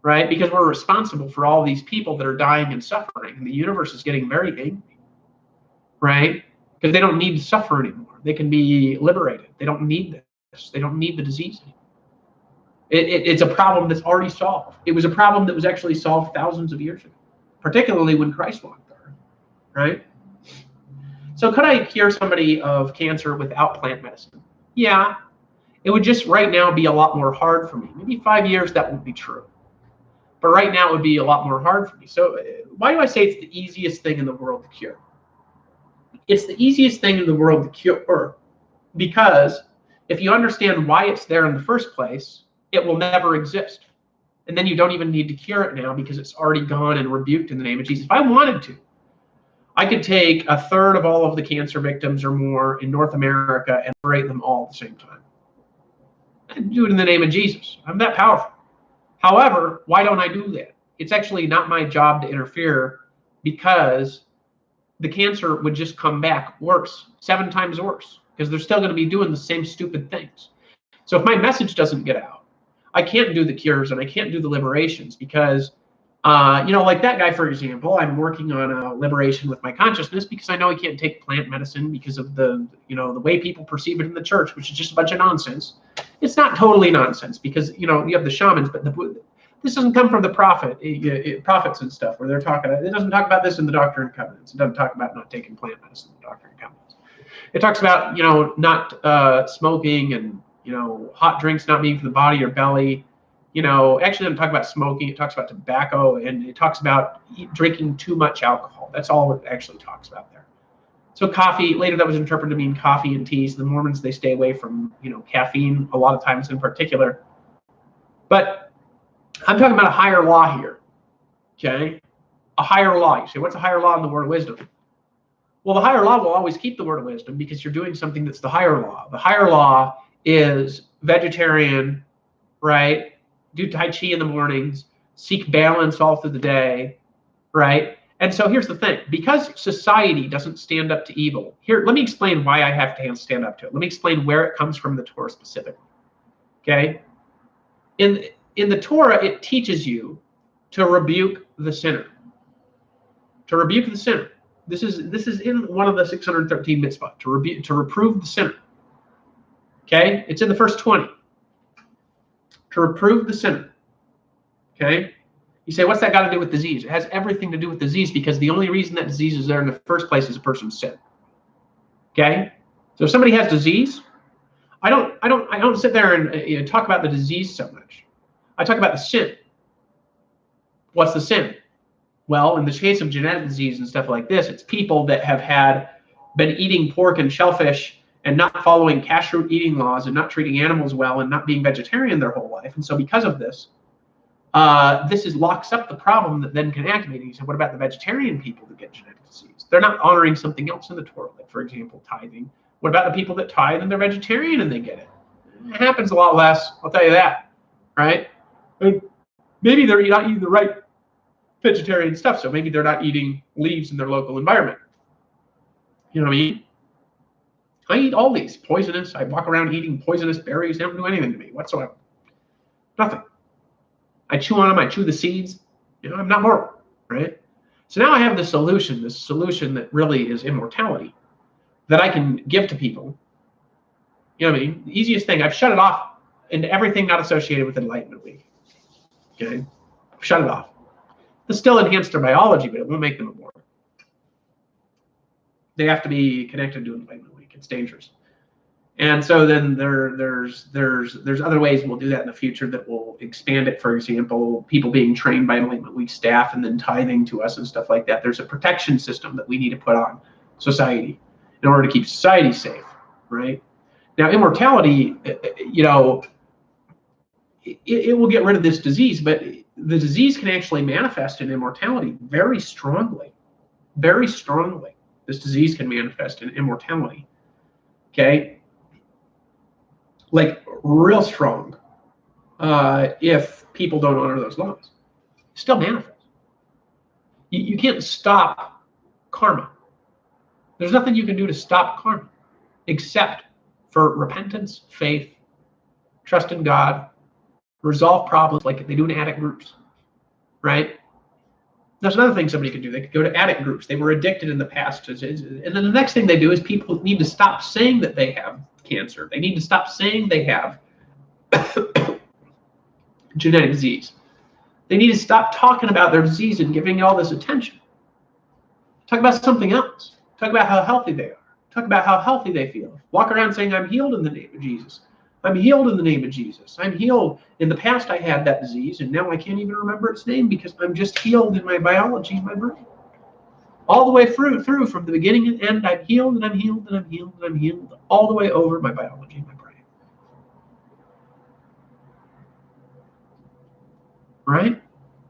right? Because we're responsible for all these people that are dying and suffering, and the universe is getting very angry, right? Because they don't need to suffer anymore. They can be liberated. They don't need this. They don't need the disease anymore. It's a problem that's already solved. It was a problem that was actually solved thousands of years ago, particularly when Christ walked there, right? So could I cure somebody of cancer without plant medicine? Yeah. It would just right now be a lot more hard for me. Maybe 5 years, that won't be true. But right now it would be a lot more hard for me. So why do I say it's the easiest thing in the world to cure? It's the easiest thing in the world to cure because if you understand why it's there in the first place, it will never exist. And then you don't even need to cure it now because it's already gone and rebuked in the name of Jesus. If I wanted to, I could take a third of all of the cancer victims or more in North America and liberate them all at the same time. And do it in the name of Jesus. I'm that powerful. However, why don't I do that? It's actually not my job to interfere because the cancer would just come back worse, 7 times worse, because they're still going to be doing the same stupid things. So if my message doesn't get out, I can't do the cures and I can't do the liberations because, like that guy, for example, I'm working on a liberation with my consciousness because I know I can't take plant medicine because of the way people perceive it in the church, which is just a bunch of nonsense. It's not totally nonsense because, you have the shamans, but this doesn't come from the prophets and stuff where they're talking. It doesn't talk about this in the Doctrine and Covenants. It doesn't talk about not taking plant medicine in the Doctrine and Covenants. It talks about, not smoking and, hot drinks not being for the body or belly. Actually it doesn't talk about smoking. It talks about tobacco and it talks about drinking too much alcohol. That's all it actually talks about there. So coffee, later that was interpreted to mean coffee and teas. The Mormons, they stay away from, caffeine a lot of times in particular. But I'm talking about a higher law here, okay? A higher law. You say, what's a higher law in the word of wisdom? Well, the higher law will always keep the word of wisdom because you're doing something that's the higher law. The higher law is vegetarian, right? Do Tai Chi in the mornings, seek balance all through the day, right? And so here's the thing. Because society doesn't stand up to evil, here, let me explain why I have to stand up to it. Let me explain where it comes from in the Torah specifically, okay? In the Torah, it teaches you to rebuke the sinner. To rebuke the sinner. This is in one of the 613 mitzvah, to reprove the sinner. Okay? It's in the first 20. To reprove the sinner. Okay? You say, what's that got to do with disease? It has everything to do with disease because the only reason that disease is there in the first place is a person's sin. Okay? So if somebody has disease, I don't sit there and talk about the disease so much. I talk about the sin. What's the sin? Well, in the case of genetic disease and stuff like this, it's people that have been eating pork and shellfish and not following kashrut eating laws and not treating animals well and not being vegetarian their whole life. And so because of this, locks up the problem that then can activate. And you say, what about the vegetarian people that get genetic disease? They're not honoring something else in the Torah, like, for example, tithing. What about the people that tithe and they're vegetarian and they get it? It happens a lot less, I'll tell you that, right? Maybe they're not eating the right vegetarian stuff. So maybe they're not eating leaves in their local environment. You know what I mean? I eat all these poisonous. I walk around eating poisonous berries. They don't do anything to me whatsoever. Nothing. I chew on them. I chew the seeds. You know, I'm not mortal, right? So now I have this solution that really is immortality that I can give to people. You know what I mean? The easiest thing, I've shut it off into everything not associated with Enlightenment Week. Okay? Shut it off. It's still enhance their biology, but it won't make them immortal. They have to be connected to Enlightenment Week. It's dangerous. And so then there's other ways we'll do that in the future that will expand it. For example, people being trained by Enlightenment Week staff and then tithing to us and stuff like that. There's a protection system that we need to put on society in order to keep society safe, right? Now, immortality, you know, it will get rid of this disease, but the disease can actually manifest in immortality very strongly, very strongly. This disease can manifest in immortality, okay? Like real strong, if people don't honor those laws. Still manifest. You can't stop karma. There's nothing you can do to stop karma except for repentance, faith, trust in God, resolve problems like they do in addict groups, right? That's another thing somebody could do. They could go to addict groups. They were addicted in the past. And then the next thing they do is people need to stop saying that they have cancer. They need to stop saying they have genetic disease. They need to stop talking about their disease and giving it all this attention. Talk about something else. Talk about how healthy they are. Talk about how healthy they feel. Walk around saying, I'm healed in the name of Jesus. I'm healed in the name of Jesus. I'm healed. In the past, I had that disease, and now I can't even remember its name because I'm just healed in my biology, in my brain. All the way through from the beginning and end, I'm healed, and I'm healed, and I'm healed, and I'm healed, all the way over my biology, my brain. Right?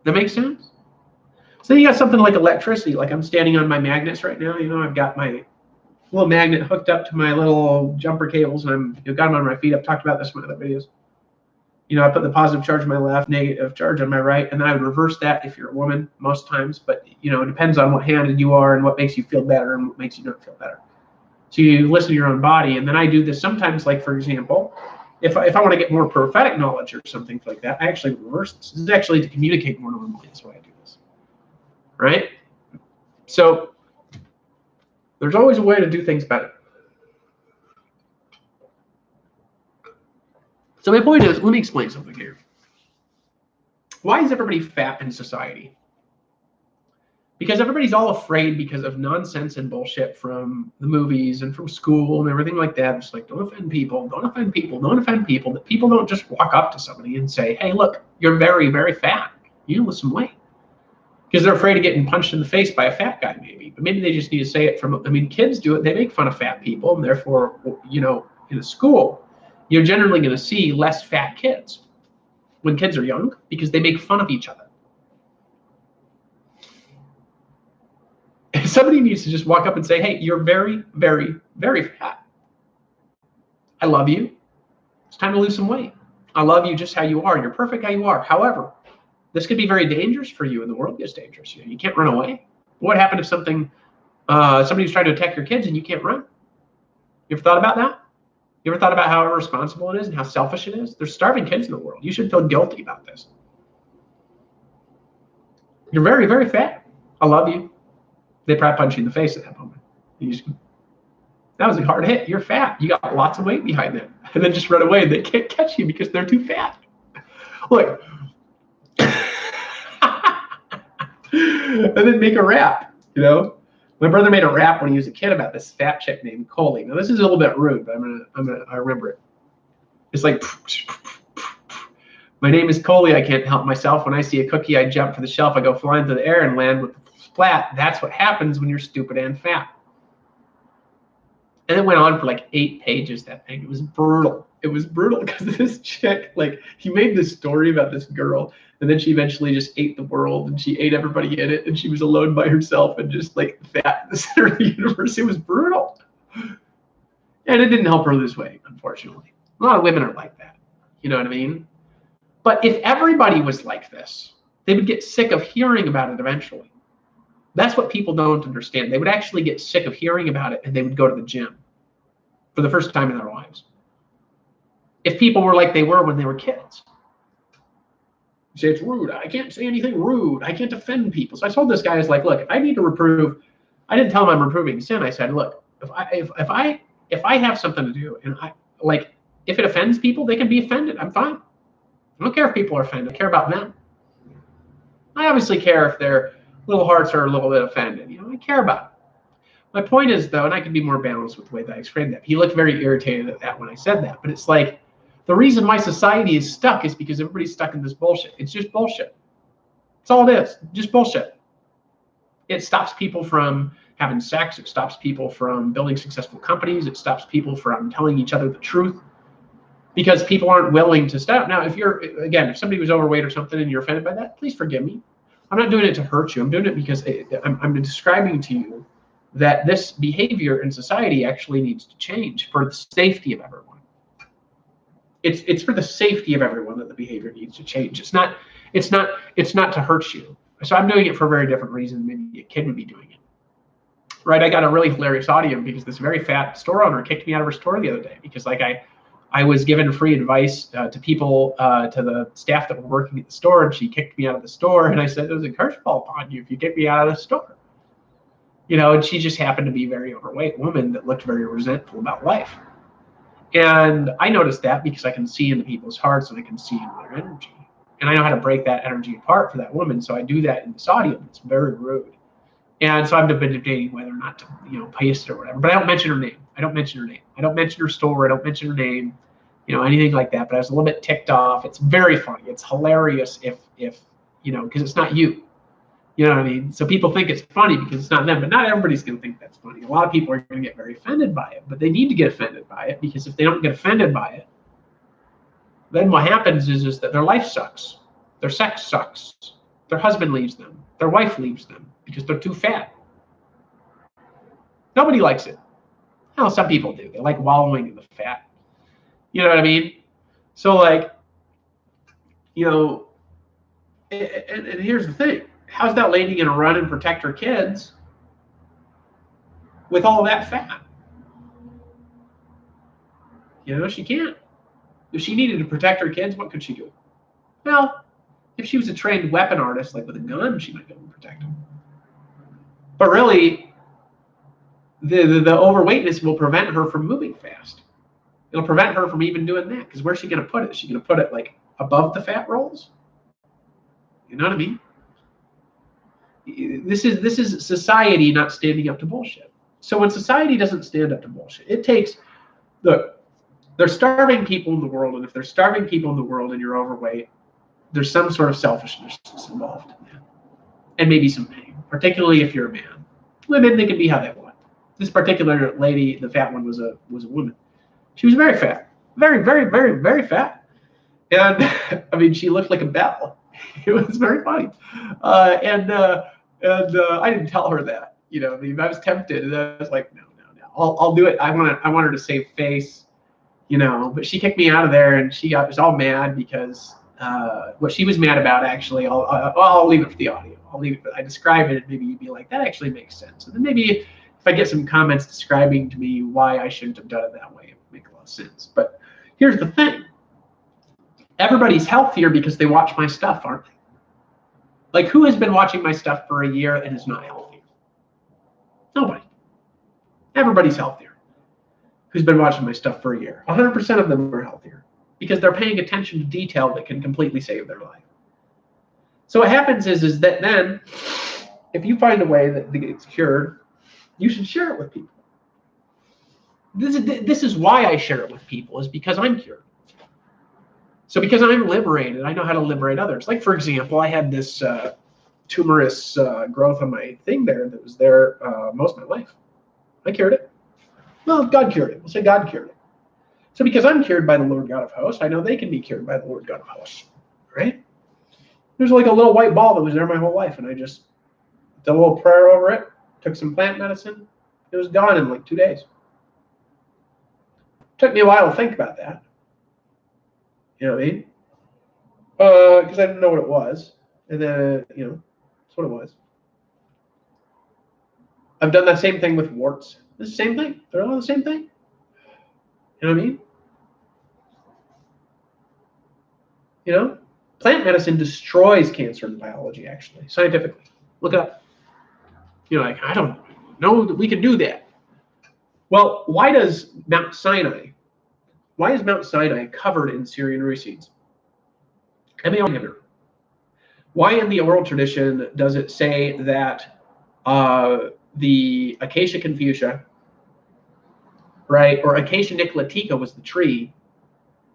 That makes sense? So then you got something like electricity. Like I'm standing on my magnets right now. You know, I've got my little magnet hooked up to my little jumper cables, and I've got them on my feet. I've talked about this in my other videos. You know, I put the positive charge on my left, negative charge on my right, and then I would reverse that if you're a woman most times. But, you know, it depends on what handed you are and what makes you feel better and what makes you not feel better. So you listen to your own body, and then I do this sometimes, like, for example, if I want to get more prophetic knowledge or something like that, I actually reverse this. This is actually to communicate more normally. That's why I do this, right? So there's always a way to do things better. So my point is, let me explain something here. Why is everybody fat in society? Because everybody's all afraid because of nonsense and bullshit from the movies and from school and everything like that. It's like, don't offend people, don't offend people, don't offend people. That people don't just walk up to somebody and say, hey, look, you're very, very fat. You lose some weight. Because they're afraid of getting punched in the face by a fat guy, maybe. But maybe they just need to say it from, I mean, kids do it. They make fun of fat people. And therefore, you know, in a school, you're generally going to see less fat kids when kids are young because they make fun of each other. Somebody needs to just walk up and say, hey, you're very, very, very fat. I love you. It's time to lose some weight. I love you just how you are. You're perfect how you are. However, this could be very dangerous for you, and the world gets dangerous. You can't run away. What happened if somebody's trying to attack your kids and you can't run? You ever thought about that? You ever thought about how irresponsible it is and how selfish it is? There's starving kids in the world. You should feel guilty about this. You're very, very fat. I love you. They probably punch you in the face at that moment. That was a hard hit. You're fat. You got lots of weight behind that. And then just run away. They can't catch you because they're too fat. Look. And then make a rap, you know? My brother made a rap when he was a kid about this fat chick named Coley. Now this is a little bit rude, but I remember it. It's like, my name is Coley. I can't help myself. When I see a cookie, I jump for the shelf. I go flying through the air and land with the splat. That's what happens when you're stupid and fat. And it went on for like 8 pages, that thing. It was brutal. It was brutal because this chick, like, he made this story about this girl, and then she eventually just ate the world, and she ate everybody in it, and she was alone by herself and just like fat in the center of the universe. It was brutal. And it didn't help her lose weight, unfortunately. A lot of women are like that. You know what I mean? But if everybody was like this, they would get sick of hearing about it eventually. That's what people don't understand. They would actually get sick of hearing about it, and they would go to the gym for the first time in their lives. If people were like they were when they were kids. You say it's rude. I can't say anything rude. I can't offend people. So I told this guy, I was like, look, if I need to reprove, I didn't tell him I'm reproving sin. I said, look, if I have something to do, and if it offends people, they can be offended. I'm fine. I don't care if people are offended. I care about them. I obviously care if their little hearts are a little bit offended. I care about it. My point is, though, and I can be more balanced with the way that I explained that. He looked very irritated at that when I said that. But it's like, the reason why society is stuck is because everybody's stuck in this bullshit. It's just bullshit. That's all it is. Just bullshit. It stops people from having sex. It stops people from building successful companies. It stops people from telling each other the truth. Because people aren't willing to stop. Now, if somebody was overweight or something and you're offended by that, please forgive me. I'm not doing it to hurt you. I'm doing it because I'm describing to you that this behavior in society actually needs to change for the safety of everyone. It's for the safety of everyone that the behavior needs to change. It's not to hurt you. So I'm doing it for a very different reason than maybe a kid would be doing it. Right? I got a really hilarious audio because this very fat store owner kicked me out of her store the other day because I was given free advice to people, to the staff that were working at the store, and she kicked me out of the store. And I said, there's a curse fall upon you if you kick me out of the store. And she just happened to be a very overweight woman that looked very resentful about life. And I noticed that because I can see into people's hearts and I can see into their energy. And I know how to break that energy apart for that woman. So I do that in this audio. It's very rude. And so I've been debating whether or not to, paste it or whatever. But I don't mention her name. I don't mention her store. I don't mention her name, anything like that. But I was a little bit ticked off. It's very funny. It's hilarious if because it's not you. You know what I mean? So people think it's funny because it's not them, but not everybody's going to think that's funny. A lot of people are going to get very offended by it, but they need to get offended by it because if they don't get offended by it, then what happens is that their life sucks. Their sex sucks. Their husband leaves them. Their wife leaves them because they're too fat. Nobody likes it. Well, some people do. They like wallowing in the fat. You know what I mean? So and here's the thing. How's that lady going to run and protect her kids with all that fat? She can't. If she needed to protect her kids, what could she do? Well, if she was a trained weapon artist, like with a gun, she might be able to protect them. But really, the overweightness will prevent her from moving fast. It'll prevent her from even doing that. Because where's she going to put it? Is she going to put it like above the fat rolls? You know what I mean? This is society not standing up to bullshit. So when society doesn't stand up to bullshit, it takes they're starving people in the world, and if they're starving people in the world and you're overweight, there's some sort of selfishness involved in that, and maybe some pain, particularly if you're a man. Women, they can be how they want. This particular lady, the fat one, was a woman. She was very fat, very, very, very, very fat, and she looked like a belle. It was very funny, and I didn't tell her that. I was tempted, and I was like, no, I'll do it. I want her to save face, But she kicked me out of there, and was all mad because what she was mad about, actually, I'll leave it for the audio. I describe it, and maybe you'd be like, that actually makes sense. And then maybe if I get some comments describing to me why I shouldn't have done it that way, it would make a lot of sense. But here's the thing. Everybody's healthier because they watch my stuff, aren't they? Like, who has been watching my stuff for a year and is not healthier? Nobody. Everybody's healthier who's been watching my stuff for a year. 100% of them are healthier because they're paying attention to detail that can completely save their life. So what happens is that then, if you find a way that it's cured, you should share it with people. This is why I share it with people, is because I'm cured. So because I'm liberated, I know how to liberate others. Like, for example, I had this tumorous growth on my thing there that was there most of my life. I cured it. Well, God cured it. We'll say God cured it. So because I'm cured by the Lord God of hosts, I know they can be cured by the Lord God of hosts, right? There's like a little white ball that was there my whole life, and I just did a little prayer over it, took some plant medicine. It was gone in like 2 days. Took me a while to think about that. You know what I mean? Because I didn't know what it was. And then, that's what it was. I've done that same thing with warts. It's the same thing. They're all the same thing. You know what I mean? Plant medicine destroys cancer in biology, actually, scientifically. Look it up. You're like, I don't know that we can do that. Well, why is Mount Sinai covered in Syrian reseeds? Why in the oral tradition does it say that the Acacia confucia, right, or Acacia nicoletica was the tree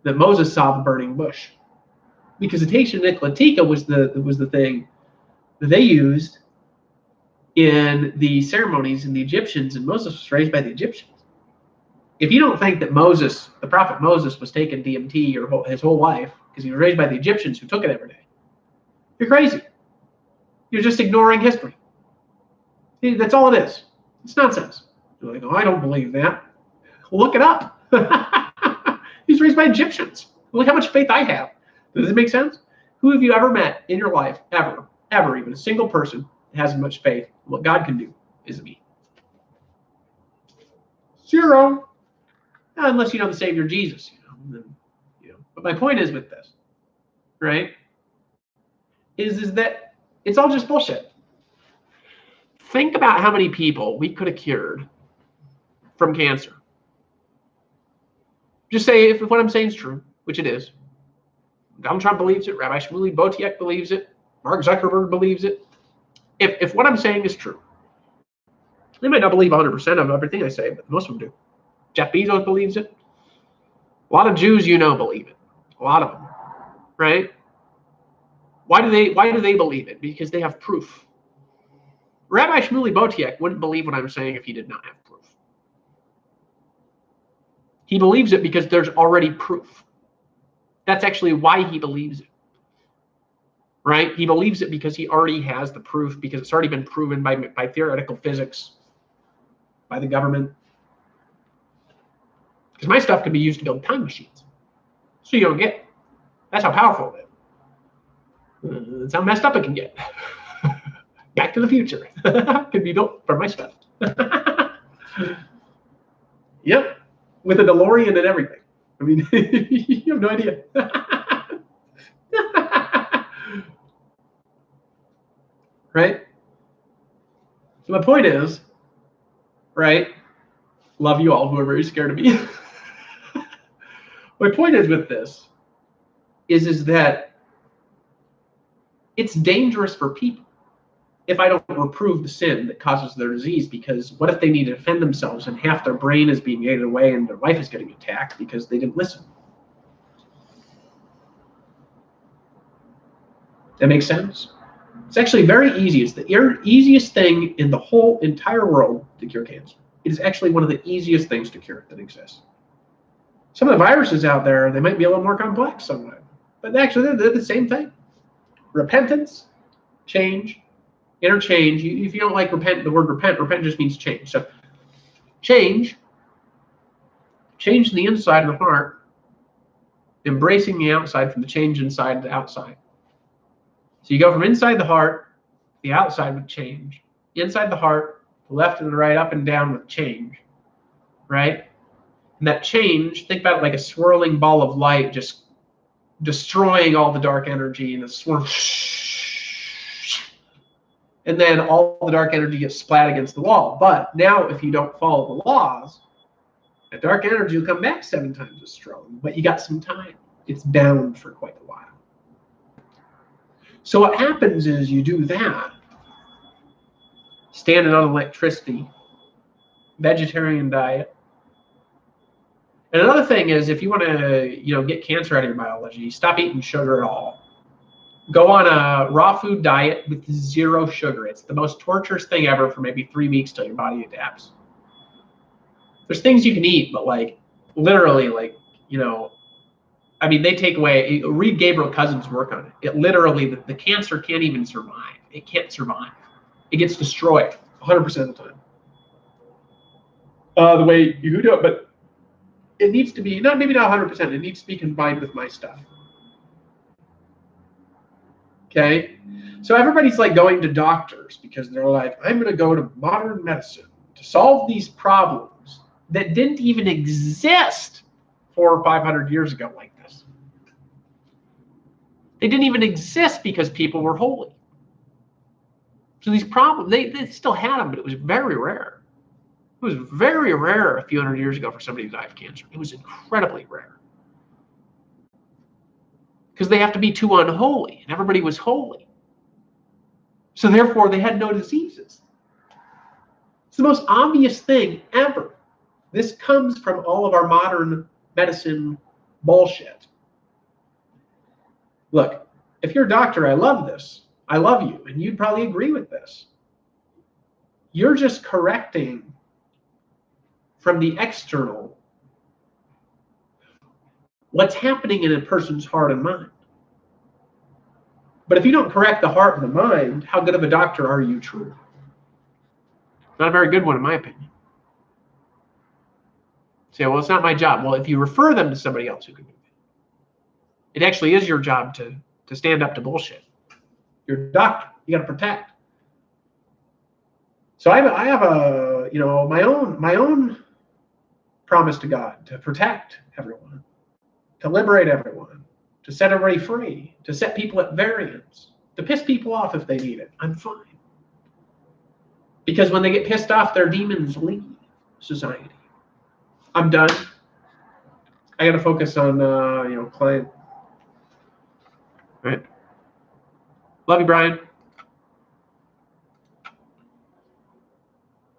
that Moses saw the burning bush? Because Acacia nicoletica was the thing that they used in the ceremonies in the Egyptians, and Moses was raised by the Egyptians. If you don't think that the prophet Moses, was taking DMT his whole life because he was raised by the Egyptians who took it every day, you're crazy. You're just ignoring history. That's all it is. It's nonsense. You're like, oh, I don't believe that. Look it up. He's raised by Egyptians. Look how much faith I have. Does it make sense? Who have you ever met in your life, ever, even a single person that has as much faith? What God can do is me. Zero. Unless you know the Savior Jesus. But my point is with this, right, is that it's all just bullshit. Think about how many people we could have cured from cancer. Just say if what I'm saying is true, which it is. Donald Trump believes it. Rabbi Shmuley Boteach believes it. Mark Zuckerberg believes it. If what I'm saying is true, they might not believe 100% of everything I say, but most of them do. Jeff Bezos believes it. A lot of Jews, believe it. A lot of them, right? Why do they believe it? Because they have proof. Rabbi Shmuley Boteach wouldn't believe what I'm saying if he did not have proof. He believes it because there's already proof. That's actually why he believes it, right? He believes it because he already has the proof, because it's already been proven by theoretical physics, by the government. Because my stuff can be used to build time machines. So you don't get it. That's how powerful it is. That's how messed up it can get. Back to the Future can be built from my stuff. Yep, with a DeLorean and everything. I mean, you have no idea. Right? So my point is, right? Love you all who are very scared of me. My point is with this is that it's dangerous for people if I don't reprove the sin that causes their disease, because what if they need to defend themselves and half their brain is being eaten away and their life is getting attacked because they didn't listen? That makes sense? It's actually very easy. It's the easiest thing in the whole entire world to cure cancer. It is actually one of the easiest things to cure that exists. Some of the viruses out there, they might be a little more complex somewhat, but actually they're the same thing. Repentance, change, interchange. If you don't like the word repent just means change. So change the inside of the heart, embracing the outside from the change inside to the outside. So you go from inside the heart, the outside with change. Inside the heart, the left and the right, up and down with change, right? And that change, think about it like a swirling ball of light, just destroying all the dark energy and the swirl. And then all the dark energy gets splat against the wall. But now if you don't follow the laws, the dark energy will come back 7 times as strong. But you got some time. It's bound for quite a while. So what happens is you do that, standing on electricity, vegetarian diet. And another thing is, if you want to, get cancer out of your biology, stop eating sugar at all. Go on a raw food diet with 0 sugar. It's the most torturous thing ever for maybe 3 weeks till your body adapts. There's things you can eat, but literally, they take away. Read Gabriel Cousins' work on it. It literally, the cancer can't even survive. It can't survive. It gets destroyed 100% of the time. The way you do it, but it needs to be maybe not 100%. It needs to be combined with my stuff. Okay? So everybody's like going to doctors because they're like, I'm going to go to modern medicine to solve these problems that didn't even exist 400 or 500 years ago like this. They didn't even exist because people were holy. So these problems, they still had them, but it was very rare. It was very rare a few hundred years ago for somebody to die of cancer. It was incredibly rare. Because they have to be too unholy, and everybody was holy. So therefore, they had no diseases. It's the most obvious thing ever. This comes from all of our modern medicine bullshit. Look, if you're a doctor, I love this. I love you, and you'd probably agree with this. You're just correcting from the external what's happening in a person's heart and mind. But if you don't correct the heart and the mind, how good of a doctor are you truly? Not a very good one, in my opinion. Say, well, it's not my job. Well, if you refer them to somebody else who can do it, it actually is your job to stand up to bullshit. You're a doctor. You got to protect. So I have a, my own promise to God to protect everyone, to liberate everyone, to set everybody free, to set people at variance, to piss people off if they need it. I'm fine. Because when they get pissed off, their demons leave society. I'm done. I got to focus on, client. All right. Love you, Brian.